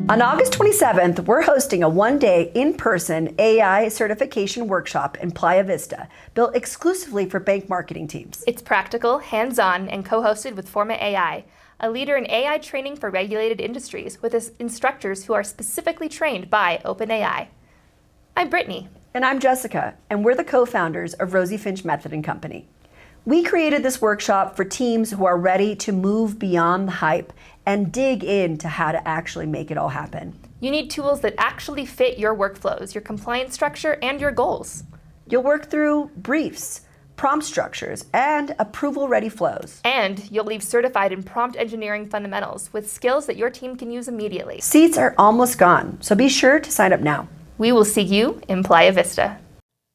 On August 27th, we're hosting a one-day in-person AI certification workshop in Playa Vista, built exclusively for bank marketing teams. It's practical, hands-on, and co-hosted with Forma AI, a leader in AI training for regulated industries with instructors who are specifically trained by OpenAI. I'm Brittany. And I'm Jessica, and we're the co-founders of Rosie Finch Method & Company. We created this workshop for teams who are ready to move beyond the hype and dig into how to actually make it all happen. You need tools that actually fit your workflows, your compliance structure, and your goals. You'll work through briefs, prompt structures, and approval-ready flows. And you'll leave certified in prompt engineering fundamentals with skills that your team can use immediately. Seats are almost gone, so be sure to sign up now. We will see you in Playa Vista.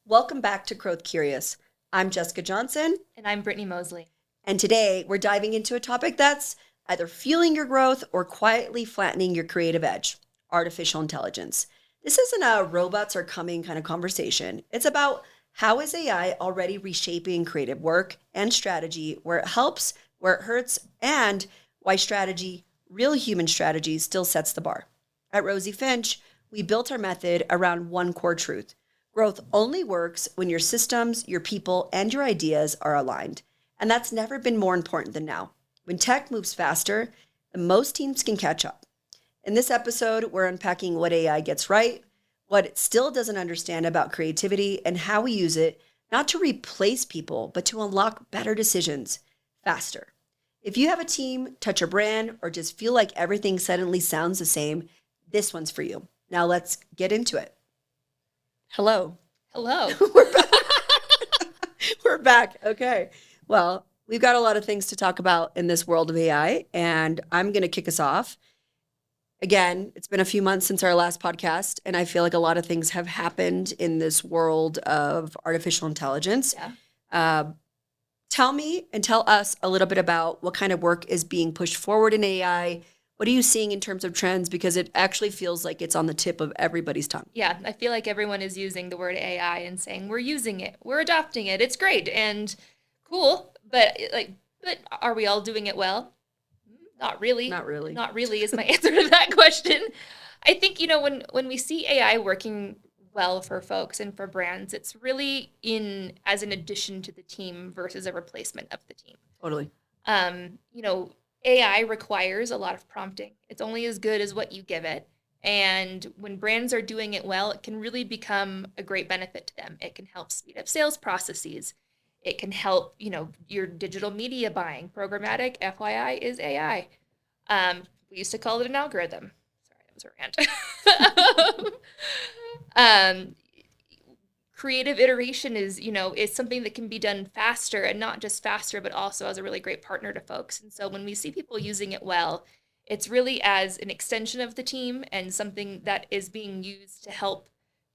Welcome back to Growth Curious. I'm Jessica Johnson. And I'm Brittany Mosley. And today we're diving into a topic that's either fueling your growth or quietly flattening your creative edge: artificial intelligence. This isn't a robots are coming kind of conversation. It's about how is AI already reshaping creative work and strategy, where it helps, where it hurts, and why strategy, real human strategy, still sets the bar. At Rosie Finch, we built our method around one core truth. Growth only works when your systems, your people, and your ideas are aligned. And that's never been more important than now. When tech moves faster, most teams can catch up. In this episode, we're unpacking what AI gets right, what it still doesn't understand about creativity, and how we use it not to replace people, but to unlock better decisions faster. If you have a team, touch a brand, or just feel like everything suddenly sounds the same, this one's for you. Now let's get into it. Hello. Hello. We're back. Okay. Well, we've got a lot of things to talk about in this world of AI, and I'm going to kick us off. Again, it's been a few months since our last podcast, and I feel like a lot of things have happened in this world of artificial intelligence. Yeah. Tell me and tell us a little bit about what kind of work is being pushed forward in AI. What are you seeing in terms of trends? Because it actually feels like it's on the tip of everybody's tongue. Yeah, I feel like everyone is using the word AI and saying, we're using it, we're adopting it, it's great and cool, but are we all doing it well? Not really. Not really. Not really is my answer to that question. I think, when we see AI working well for folks and for brands, it's really as an addition to the team versus a replacement of the team. Totally. AI requires a lot of prompting. It's only as good as what you give it. And when brands are doing it well, it can really become a great benefit to them. It can help speed up sales processes. It can help, your digital media buying. Programmatic, FYI, is AI. We used to call it an algorithm. Sorry, that was a rant. Creative iteration is something that can be done faster, and not just faster, but also as a really great partner to folks. And so when we see people using it well, it's really as an extension of the team and something that is being used to help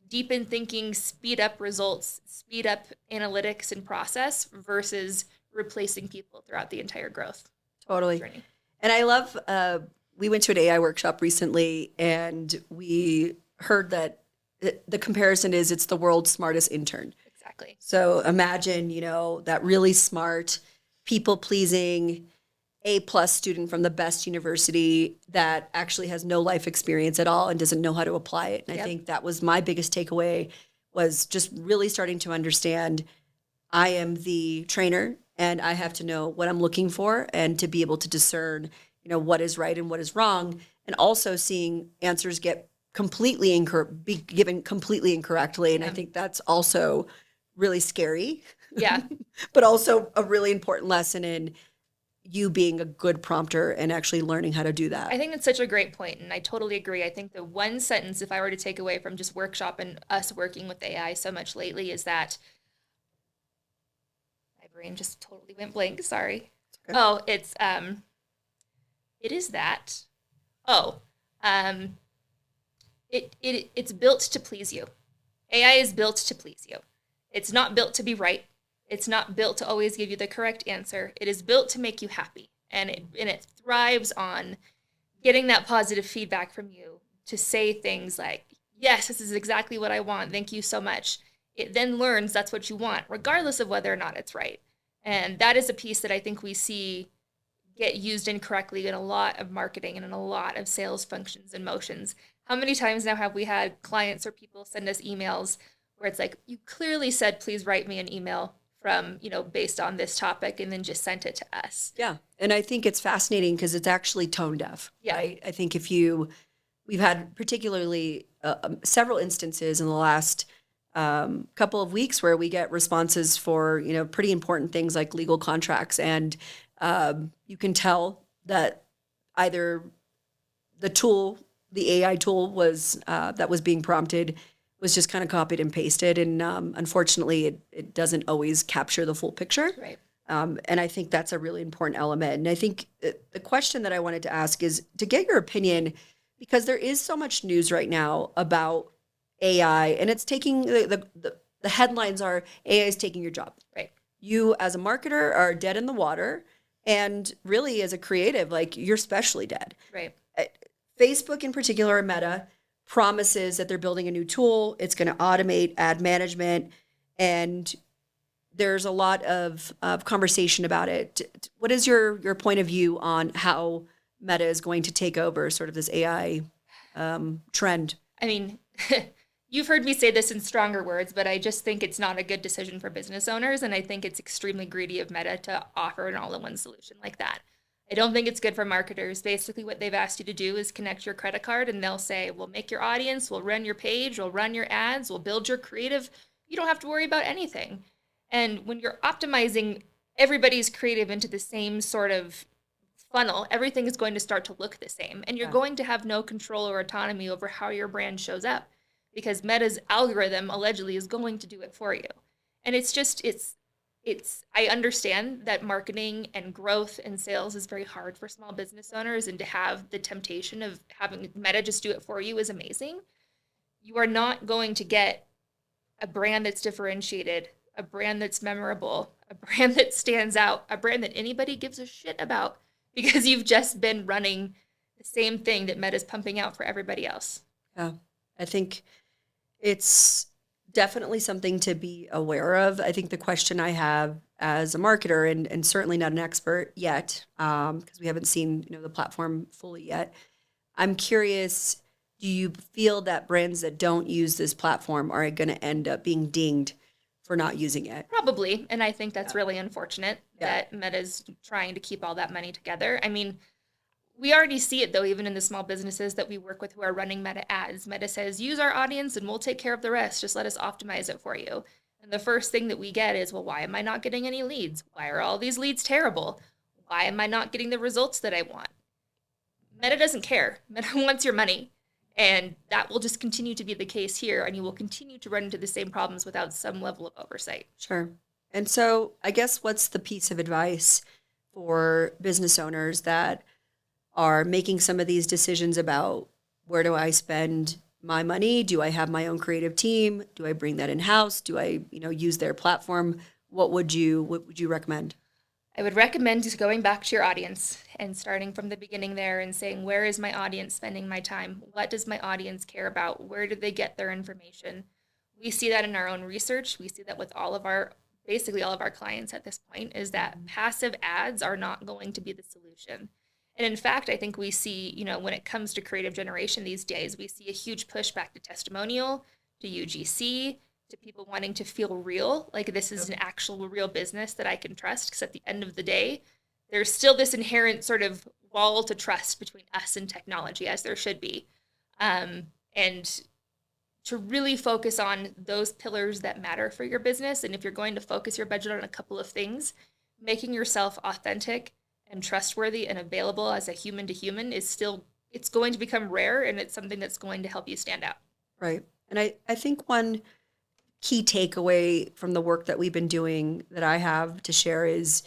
deepen thinking, speed up results, speed up analytics and process versus replacing people throughout the entire growth Totally. journey. And I love, we went to an AI workshop recently, and we heard that the comparison is it's the world's smartest intern. Exactly. So imagine, that really smart, people-pleasing, A+ student from the best university that actually has no life experience at all and doesn't know how to apply it. And Yep. I think that was my biggest takeaway, was just really starting to understand I am the trainer and I have to know what I'm looking for and to be able to discern, what is right and what is wrong. And also seeing answers get be given completely incorrectly. And I think that's also really scary. Yeah. But also a really important lesson in you being a good prompter and actually learning how to do that. I think that's such a great point, and I totally agree. I think the one sentence, if I were to take away from just workshop and us working with AI so much lately, is that my brain just totally went blank. Sorry. Okay. Oh, it is that. Oh, it's built to please you. AI is built to please you. It's not built to be right. It's not built to always give you the correct answer. It is built to make you happy. And it thrives on getting that positive feedback from you to say things like, yes, this is exactly what I want. Thank you so much. It then learns that's what you want, regardless of whether or not it's right. And that is a piece that I think we see get used incorrectly in a lot of marketing and in a lot of sales functions and motions. How many times now have we had clients or people send us emails where it's like, you clearly said, please write me an email from, based on this topic, and then just sent it to us. Yeah. And I think it's fascinating because it's actually tone deaf, Yeah. right? I think we've had particularly several instances in the last couple of weeks where we get responses for, pretty important things like legal contracts. And you can tell that either the AI tool that was being prompted was just kind of copied and pasted. And unfortunately, it doesn't always capture the full picture. Right. And I think that's a really important element. And I think the question that I wanted to ask is to get your opinion, because there is so much news right now about AI, and it's taking the headlines are AI is taking your job. Right. You as a marketer are dead in the water, and really as a creative, like you're especially dead. Right. Facebook in particular, Meta, promises that they're building a new tool. It's going to automate ad management, and there's a lot of conversation about it. What is your point of view on how Meta is going to take over sort of this AI trend? I mean, you've heard me say this in stronger words, but I just think it's not a good decision for business owners. And I think it's extremely greedy of Meta to offer an all-in-one solution like that. I don't think it's good for marketers. Basically, what they've asked you to do is connect your credit card, and they'll say, we'll make your audience, we'll run your page, we'll run your ads, we'll build your creative. You don't have to worry about anything. And when you're optimizing everybody's creative into the same sort of funnel, everything is going to start to look the same. And you're going to have no control or autonomy over how your brand shows up, because Meta's algorithm allegedly is going to do it for you. And I understand that marketing and growth and sales is very hard for small business owners, and to have the temptation of having Meta just do it for you is amazing. You are not going to get a brand that's differentiated, a brand that's memorable, a brand that stands out, a brand that anybody gives a shit about, because you've just been running the same thing that Meta's pumping out for everybody else. Yeah, I think it's definitely something to be aware of. I think the question I have as a marketer, and certainly not an expert yet, because we haven't seen the platform fully yet. I'm curious, do you feel that brands that don't use this platform are going to end up being dinged for not using it? Probably, and I think that's really unfortunate that Meta's trying to keep all that money together. I mean, we already see it, though, even in the small businesses that we work with who are running Meta ads. Meta says, use our audience and we'll take care of the rest. Just let us optimize it for you. And the first thing that we get is, well, why am I not getting any leads? Why are all these leads terrible? Why am I not getting the results that I want? Meta doesn't care. Meta wants your money. And that will just continue to be the case here. And you will continue to run into the same problems without some level of oversight. Sure. And so I guess what's the piece of advice for business owners that are making some of these decisions about where do I spend my money? Do I have my own creative team? Do I bring that in-house? Do I, use their platform? What would you recommend? I would recommend just going back to your audience and starting from the beginning there and saying, where is my audience spending my time? What does my audience care about? Where do they get their information? We see that in our own research. We see that with basically all of our clients at this point, is that passive ads are not going to be the solution. And in fact, I think we see, when it comes to creative generation these days, we see a huge pushback to testimonial, to UGC, to people wanting to feel real, like this is an actual real business that I can trust. Because at the end of the day, there's still this inherent sort of wall to trust between us and technology, as there should be. And to really focus on those pillars that matter for your business. And if you're going to focus your budget on a couple of things, making yourself authentic and trustworthy and available as a human to human it's going to become rare, and it's something that's going to help you stand out. Right. And I think one key takeaway from the work that we've been doing that I have to share is,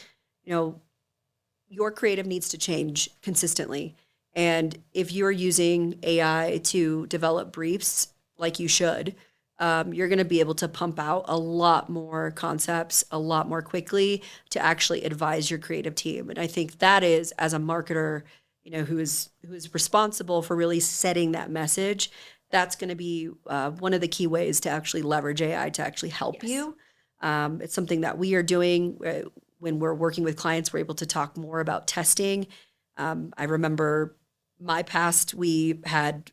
your creative needs to change consistently. And if you're using AI to develop briefs like you should, you're going to be able to pump out a lot more concepts a lot more quickly to actually advise your creative team. And I think that is, as a marketer, who is responsible for really setting that message, that's going to be one of the key ways to actually leverage AI to actually help you. It's something that we are doing. when we're working with clients, we're able to talk more about testing. I remember my past, we had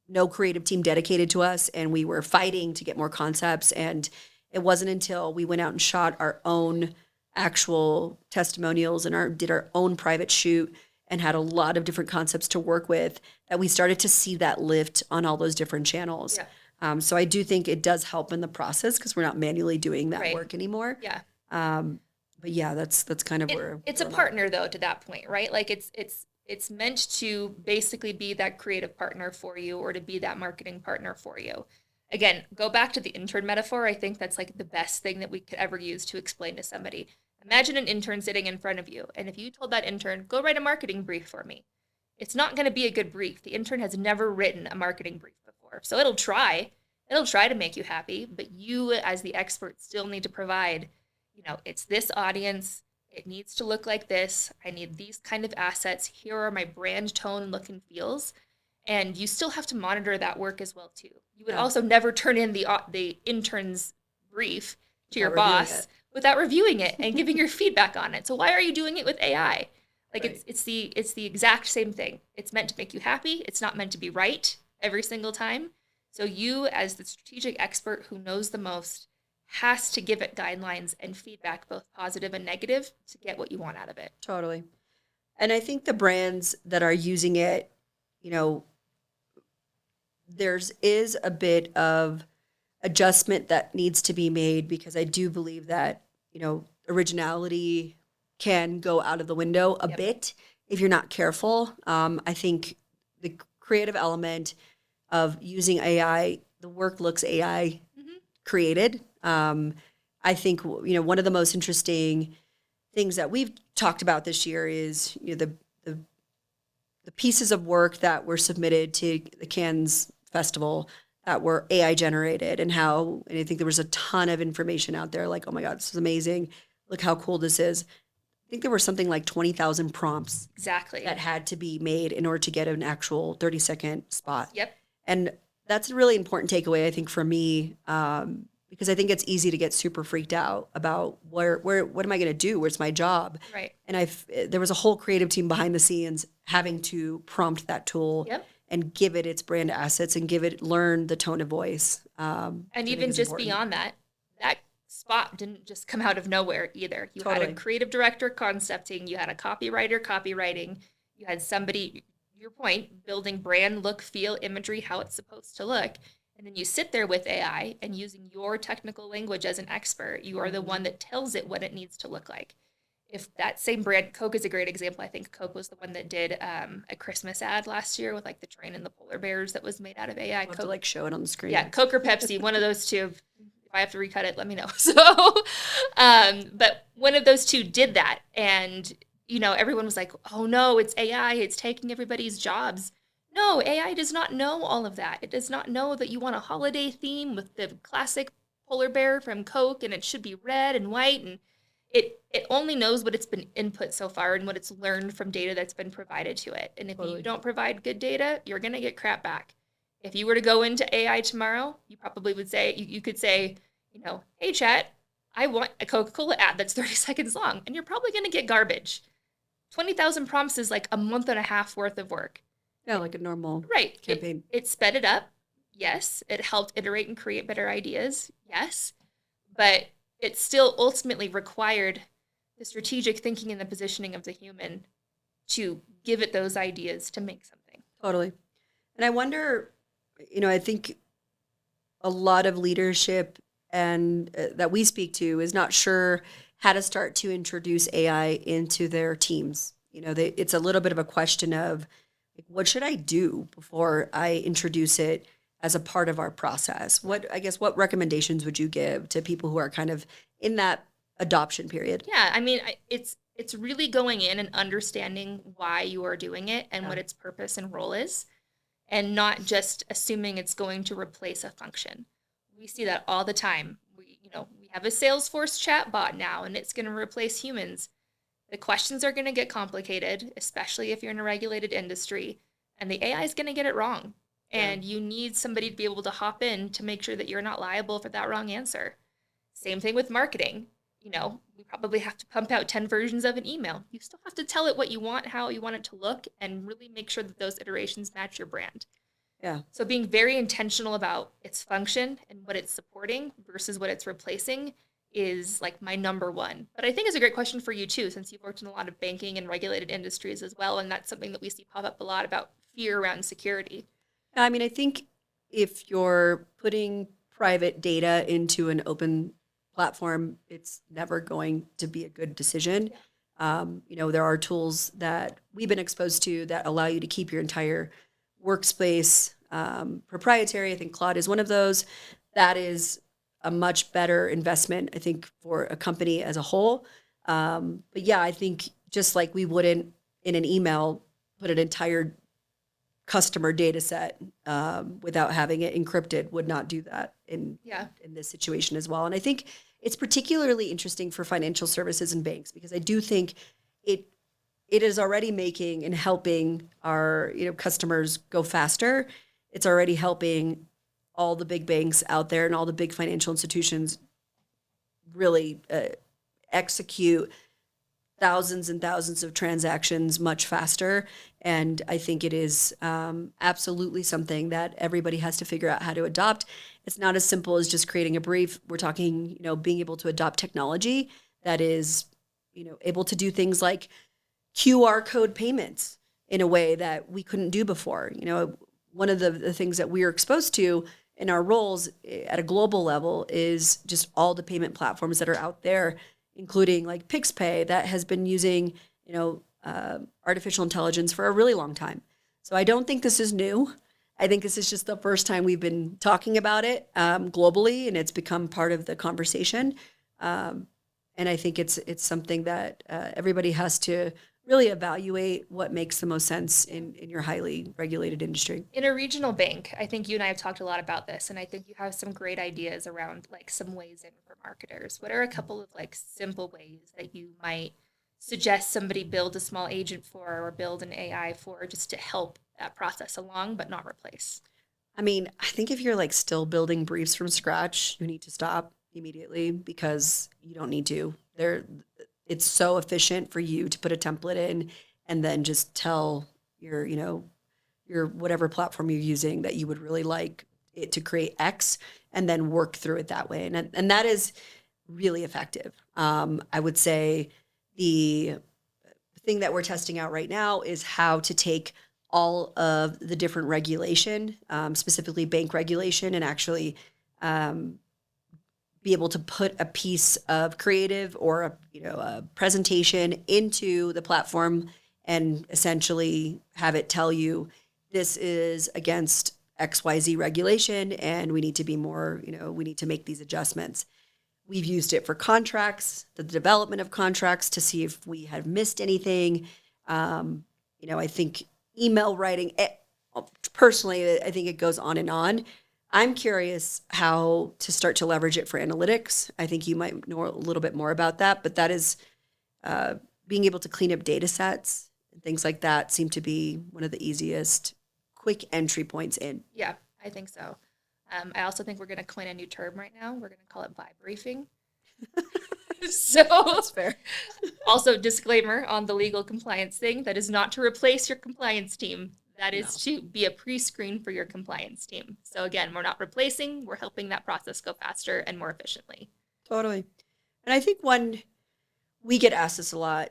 no creative team dedicated to us, and we were fighting to get more concepts. And it wasn't until we went out and shot our own actual testimonials and did our own private shoot and had a lot of different concepts to work with that we started to see that lift on all those different channels. Yeah. So I do think it does help in the process because we're not manually doing that Right. work anymore. Yeah. But yeah, that's kind of where It's a I'm at. partner though to that point, right? Like it's meant to basically be that creative partner for you or to be that marketing partner for you. Again, go back to the intern metaphor. I think that's like the best thing that we could ever use to explain to somebody. Imagine an intern sitting in front of you, and if you told that intern, go write a marketing brief for me, it's not going to be a good brief. The intern has never written a marketing brief before. So it'll try. It'll try to make you happy, but you as the expert still need to provide, it's this audience. It needs to look like this. I need these kind of assets. Here are my brand tone, look, and feels. And you still have to monitor that work as well too. You would Yeah. also never turn in the intern's brief to your Without reviewing boss it. without reviewing it and giving your feedback on it. So why are you doing it with AI? Like Right. it's the exact same thing. It's meant to make you happy. It's not meant to be right every single time. So you as the strategic expert who knows the most has to give it guidelines and feedback, both positive and negative, to get what you want out of it. Totally. And I think the brands that are using it, you know, is a bit of adjustment that needs to be made because I do believe that, originality can go out of the window a Yep. bit if you're not careful. I think the creative element of using AI, the work looks AI Mhm. created. I think, one of the most interesting things that we've talked about this year is, the pieces of work that were submitted to the Cannes Festival that were AI generated and I think there was a ton of information out there like, oh my God, this is amazing. Look how cool this is. I think there were something like 20,000 prompts Exactly. that had to be made in order to get an actual 30-second spot. Yep. And that's a really important takeaway, I think, for me, because I think it's easy to get super freaked out about what am I going to do? Where's my job? Right. And there was a whole creative team behind the scenes having to prompt that tool Yep. and give it its brand assets and learn the tone of voice. And which I think even is just important. beyond that, that spot didn't just come out of nowhere either. You had Totally. a creative director concepting, you had a copywriter copywriting, you had somebody, your point, building brand, look, feel, imagery, how it's supposed to look. And then you sit there with AI and using your technical language as an expert, you are the one that tells it what it needs to look like. If that same brand, Coke is a great example. I think Coke was the one that did a Christmas ad last year with like the train and the polar bears that was made out of AI. I'll have to Coke, show it on the screen. yeah, Coke or Pepsi, one of those two. If I have to recut it, let me know. So, but one of those two did that, and everyone was like, "Oh no, it's AI! It's taking everybody's jobs." No, AI does not know all of that. It does not know that you want a holiday theme with the classic polar bear from Coke, and it should be red and white, and it only knows what it's been input so far and what it's learned from data that's been provided to it. And if Totally. you don't provide good data, you're going to get crap back. If you were to go into AI tomorrow, you probably would say, you could say, hey, chat, I want a Coca-Cola ad that's 30 seconds long. And you're probably going to get garbage. 20,000 prompts is like a month and a half worth of work. Yeah, like a normal Right. campaign. It sped it up. Yes. It helped iterate and create better ideas. Yes. But it still ultimately required the strategic thinking and the positioning of the human to give it those ideas to make something. Totally. And I wonder, I think a lot of leadership and that we speak to is not sure how to start to introduce AI into their teams. It's a little bit of a question of like, what should I do before I introduce it as a part of our process? What recommendations would you give to people who are kind of in that adoption period? Yeah, I mean, it's really going in and understanding why you are doing it and what its purpose and role is, and not just assuming it's going to replace a function. We see that all the time. We have a Salesforce chatbot now, and it's going to replace humans. The questions are going to get complicated, especially if you're in a regulated industry, and the AI is going to get it wrong. And you need somebody to be able to hop in to make sure that you're not liable for that wrong answer. Same thing with marketing. we probably have to pump out 10 versions of an email. You still have to tell it what you want, how you want it to look, and really make sure that those iterations match your brand. Yeah. So being very intentional about its function and what it's supporting versus what it's replacing is like my number one. But I think it's a great question for you too, since you've worked in a lot of banking and regulated industries as well. And that's something that we see pop up a lot about fear around security. I mean, I think if you're putting private data into an open platform, it's never going to be a good decision. Yeah. There are tools that we've been exposed to that allow you to keep your entire workspace proprietary. I think Claude is one of those. That is a much better investment, I think, for a company as a whole. But yeah, I think just like we wouldn't in an email put an entire customer data set without having it encrypted, would not do that in this situation as well. And I think it's particularly interesting for financial services and banks because I do think it is already making and helping our customers go faster. It's already helping all the big banks out there and all the big financial institutions really execute thousands and thousands of transactions much faster. And I think it is absolutely something that everybody has to figure out how to adopt. It's not as simple as just creating a brief. We're talking, being able to adopt technology that is, able to do things like QR code payments in a way that we couldn't do before. One of the things that we are exposed to in our roles at a global level is just all the payment platforms that are out there, including like PixPay that has been using, artificial intelligence for a really long time. So I don't think this is new. I think this is just the first time we've been talking about it globally, and it's become part of the conversation. And I think it's something that everybody has to really evaluate what makes the most sense in your highly regulated industry. In a regional bank, I think you and I have talked a lot about this, and I think you have some great ideas around like some ways in for marketers. What are a couple of like simple ways that you might suggest somebody build a small agent for or build an AI for just to help that process along but not replace? I mean, I think if you're like still building briefs from scratch, you need to stop immediately because you don't need to. It's so efficient for you to put a template in and then just tell your whatever platform you're using that you would really like it to create X and then work through it that way. And that is really effective. I would say the thing that we're testing out right now is how to take all of the different regulation, specifically bank regulation, and actually be able to put a piece of creative or a presentation into the platform and essentially have it tell you this is against XYZ regulation and we need to be more, we need to make these adjustments. We've used it for contracts, the development of contracts to see if we have missed anything. I think email writing, personally, I think it goes on and on. I'm curious how to start to leverage it for analytics. I think you might know a little bit more about that, but that is being able to clean up data sets and things like that seem to be one of the easiest quick entry points in. Yeah, I think so. I also think we're going to coin a new term right now. We're going to call it vibe briefing. So That's fair. Also, disclaimer on the legal compliance thing, that is not to replace your compliance team. That is to be a pre-screen for your compliance team. So again, we're not replacing, we're helping that process go faster and more efficiently. Totally. And I think we get asked this a lot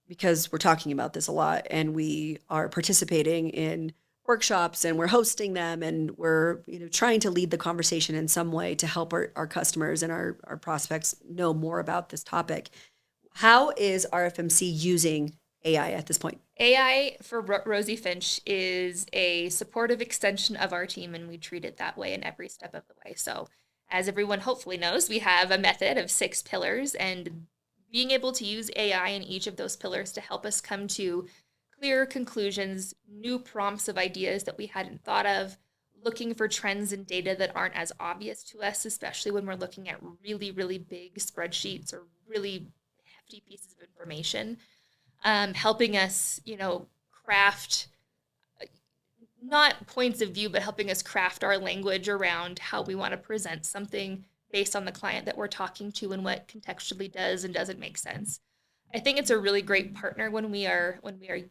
because we're talking about this a lot and we are participating in workshops and we're hosting them and we're trying to lead the conversation in some way to help our customers and our prospects know more about this topic. How is RFMC using AI at this point? AI for Rosie Finch is a supportive extension of our team, and we treat it that way in every step of the way. So, as everyone hopefully knows, we have a method of 6 pillars, and being able to use AI in each of those pillars to help us come to clear conclusions, new prompts of ideas that we hadn't thought of, looking for trends in data that aren't as obvious to us, especially when we're looking at really, really big spreadsheets or really hefty pieces of information. Helping us, craft not points of view, but helping us craft our language around how we want to present something based on the client that we're talking to and what contextually does and doesn't make sense. I think it's a really great partner when we are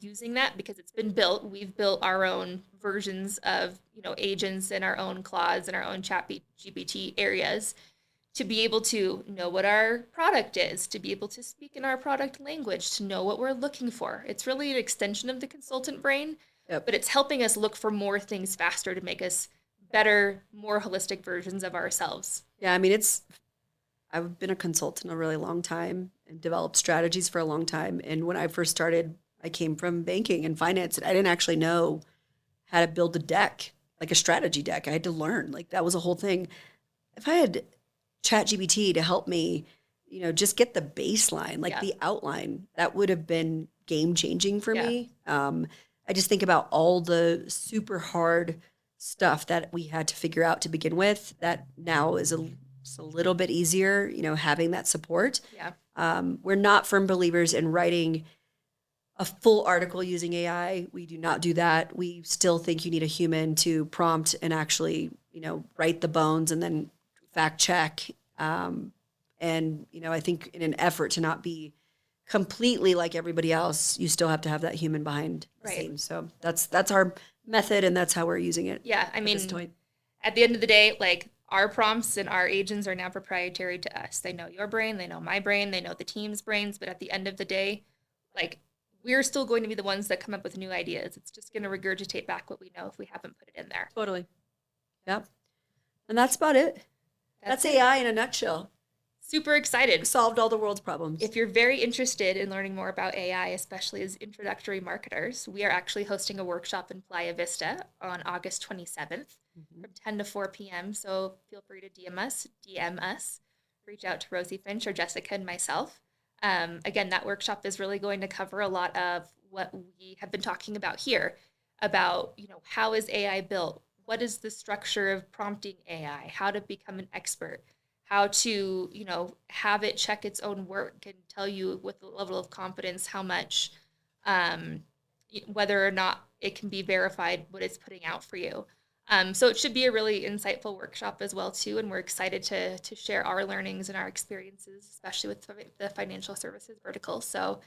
using that because it's been built. We've built our own versions of, agents in our own Claudes and our own chat GPT areas to be able to know what our product is, to be able to speak in our product language, to know what we're looking for. It's really an extension of the consultant brain, Yep. but it's helping us look for more things faster to make us better, more holistic versions of ourselves. Yeah, I mean, I've been a consultant a really long time and developed strategies for a long time. And when I first started, I came from banking and finance, and I didn't actually know how to build a deck, like a strategy deck. I had to learn. Like that was a whole thing. If I had ChatGPT to help me, just get the baseline, like Yeah. the outline, that would have been game changing for Yeah. me. I just think about all the super hard stuff that we had to figure out to begin with that now is it's a little bit easier, having that support. Yeah. We're not firm believers in writing a full article using AI. We do not do that. We still think you need a human to prompt and actually, write the bones and then fact check. And, I think in an effort to not be completely like everybody else, you still have to have that human behind the Right. scenes. So that's our method, and that's how we're using it. Yeah. I at this mean, point. at the end of the day, like our prompts and our agents are now proprietary to us. They know your brain, they know my brain, they know the team's brains, but at the end of the day, like we're still going to be the ones that come up with new ideas. It's just going to regurgitate back what we know if we haven't put it in there. Totally. Yep. And that's about it. That's it. AI in a nutshell. Super excited. Solved all the world's problems. If you're very interested in learning more about AI, especially as introductory marketers, we are actually hosting a workshop in Playa Vista on August 27th from 10 to 4 p.m. So feel free to DM us, reach out to Rosie Finch or Jessica and myself. Again, that workshop is really going to cover a lot of what we have been talking about here about, how is AI built? What is the structure of prompting AI? How to become an expert? How to, have it check its own work and tell you with a level of confidence how much, whether or not it can be verified what it's putting out for you. So it should be a really insightful workshop as well too, and we're excited to share our learnings and our experiences, especially with the financial services vertical. So,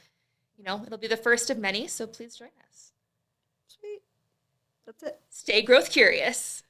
it'll be the first of many. So please join us. Sweet. That's it. Stay growth curious.